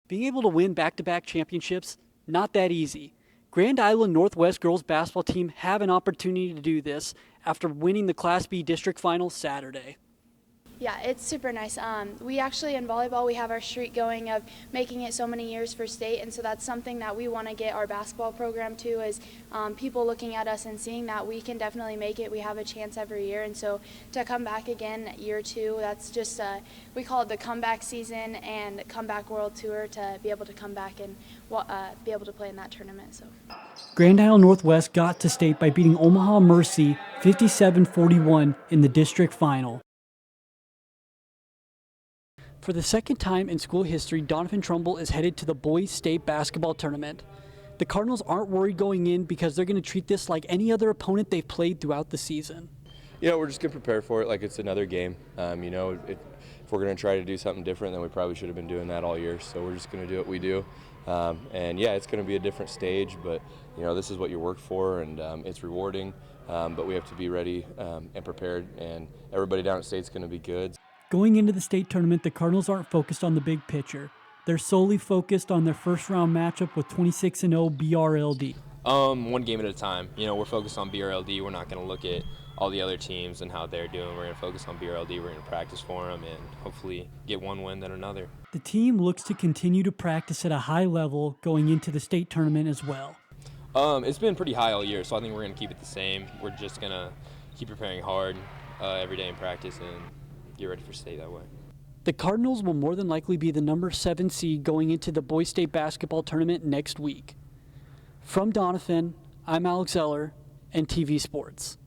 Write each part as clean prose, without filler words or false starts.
Being able to win back-to-back championships, not that easy. Grand Island Northwest girls basketball team have an opportunity to do this after winning the Class B district final Saturday. Yeah, it's super nice. We actually, in volleyball, we have our streak going of making it so many years for state, and so that's something that we want to get our basketball program to, is people looking at us and seeing that we can definitely make it. We have a chance every year, and so to come back again year two, that's just, we call it the comeback season and comeback world tour, to be able to come back and be able to play in that tournament. So. Grand Island Northwest got to state by beating Omaha Mercy 57-41 in the district final. For the second time in school history, Doniphan Trumbull is headed to the boys state basketball tournament. The Cardinals aren't worried going in because they're going to treat this like any other opponent they've played throughout the season. Yeah, we're just going to prepare for it like it's another game. If we're going to try to do something different, then we probably should have been doing that all year. So we're just going to do what we do. And yeah, it's going to be a different stage, but this is what you work for, and it's rewarding. But we have to be ready and prepared, and everybody down at state's going to be good. Going into the state tournament, the Cardinals aren't focused on the big picture. They're solely focused on their first round matchup with 26-0 BRLD. One game at a time. We're focused on BRLD. We're not going to look at all the other teams and how they're doing. We're going to focus on BRLD. We're going to practice for them and hopefully get one win, then another. The team looks to continue to practice at a high level going into the state tournament as well. It's been pretty high all year, so I think we're going to keep it the same. We're just going to keep preparing hard every day in practice and get ready for state that way. The Cardinals will more than likely be the number 7 seed going into the boys state basketball tournament next week. From Doniphan, I'm Alex Eller, NTV Sports.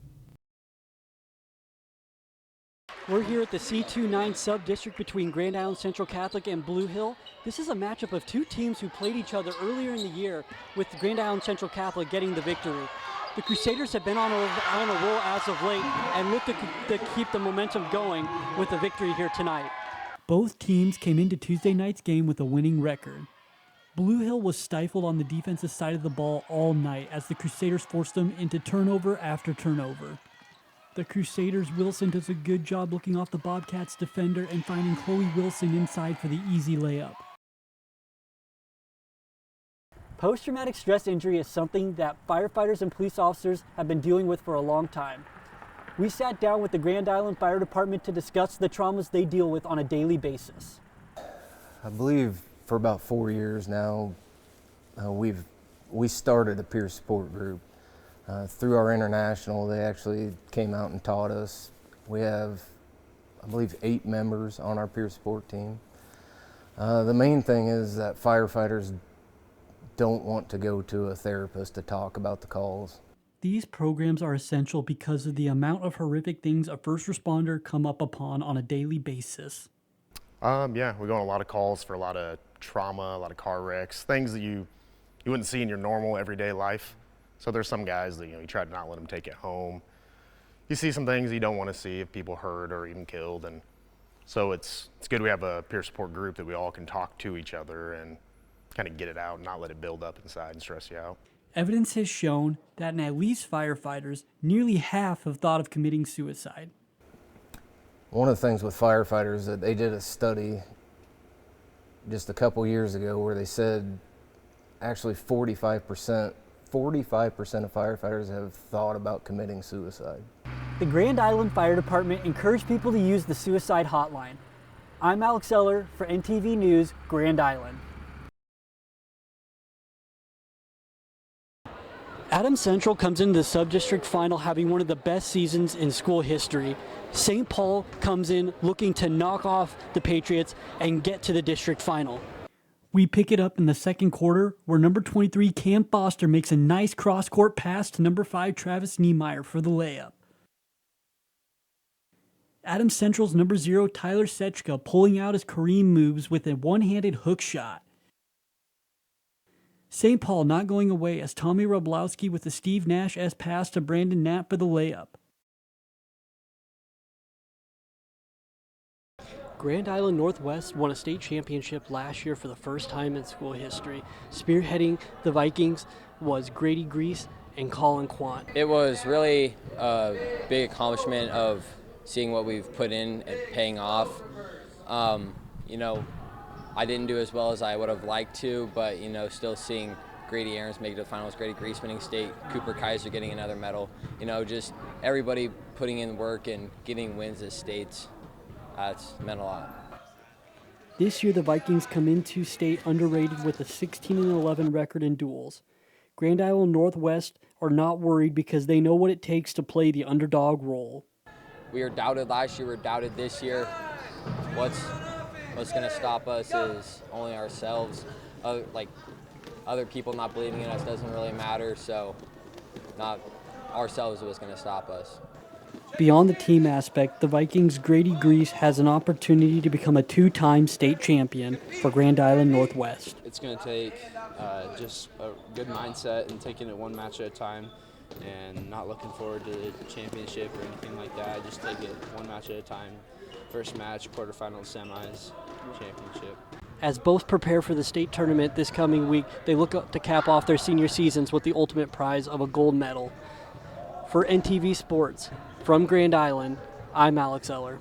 We're here at the C29 sub-district between Grand Island Central Catholic and Blue Hill. This is a matchup of two teams who played each other earlier in the year, with Grand Island Central Catholic getting the victory. The Crusaders have been on a roll as of late and look to keep the momentum going with a victory here tonight. Both teams came into Tuesday night's game with a winning record. Blue Hill was stifled on the defensive side of the ball all night as the Crusaders forced them into turnover after turnover. The Crusaders' Wilson does a good job looking off the Bobcats' defender and finding Chloe Wilson inside for the easy layup. Post-traumatic stress injury is something that firefighters and police officers have been dealing with for a long time. We sat down with the Grand Island Fire Department to discuss the traumas they deal with on a daily basis. I believe for about 4 years now, we started a peer support group. Through our international, they actually came out and taught us. We have, I believe, 8 members on our peer support team. The main thing is that firefighters don't want to go to a therapist to talk about the calls. These programs are essential because of the amount of horrific things a first responder come up upon on a daily basis. Yeah, we go on a lot of calls for a lot of trauma, a lot of car wrecks, things that you wouldn't see in your normal everyday life. So there's some guys that, you try to not let them take it home. You see some things you don't want to see of people hurt or even killed. And so it's good we have a peer support group that we all can talk to each other and kind of get it out and not let it build up inside and stress you out. Evidence has shown that in at least firefighters, nearly half have thought of committing suicide. One of the things with firefighters that they did a study just a couple years ago where they said actually 45% of firefighters have thought about committing suicide. The Grand Island Fire Department encouraged people to use the suicide hotline. I'm Alex Eller for NTV News, Grand Island. Adams Central comes into the sub-district final having one of the best seasons in school history. St. Paul comes in looking to knock off the Patriots and get to the district final. We pick it up in the second quarter where number 23 Cam Foster makes a nice cross-court pass to number 5 Travis Niemeyer for the layup. Adams Central's number 0 Tyler Setchka pulling out his Kareem moves with a one-handed hook shot. St. Paul not going away as Tommy Roblowski with a Steve Nash-esque pass to Brandon Knapp for the layup. Grand Island Northwest won a state championship last year for the first time in school history. Spearheading the Vikings was Grady Grease and Colin Quant. It was really a big accomplishment of seeing what we've put in and paying off. I didn't do as well as I would have liked to, but still seeing Grady Aarons make it to the finals, Grady Grease winning state, Cooper Kaiser getting another medal, just everybody putting in work and getting wins as states, it's meant a lot. This year, the Vikings come into state underrated with a 16-11 record in duels. Grand Island Northwest are not worried because they know what it takes to play the underdog role. We were doubted last year, we're doubted this year. What's going to stop us is only ourselves. Other people not believing in us doesn't really matter, so not ourselves is what's going to stop us. Beyond the team aspect, the Vikings' Grady Grease has an opportunity to become a 2-time state champion for Grand Island Northwest. It's going to take just a good mindset and taking it one match at a time and not looking forward to the championship or anything like that. Just take it one match at a time. First match, quarterfinals, semis, championship. As both prepare for the state tournament this coming week, they look up to cap off their senior seasons with the ultimate prize of a gold medal. For NTV Sports, from Grand Island, I'm Alex Eller.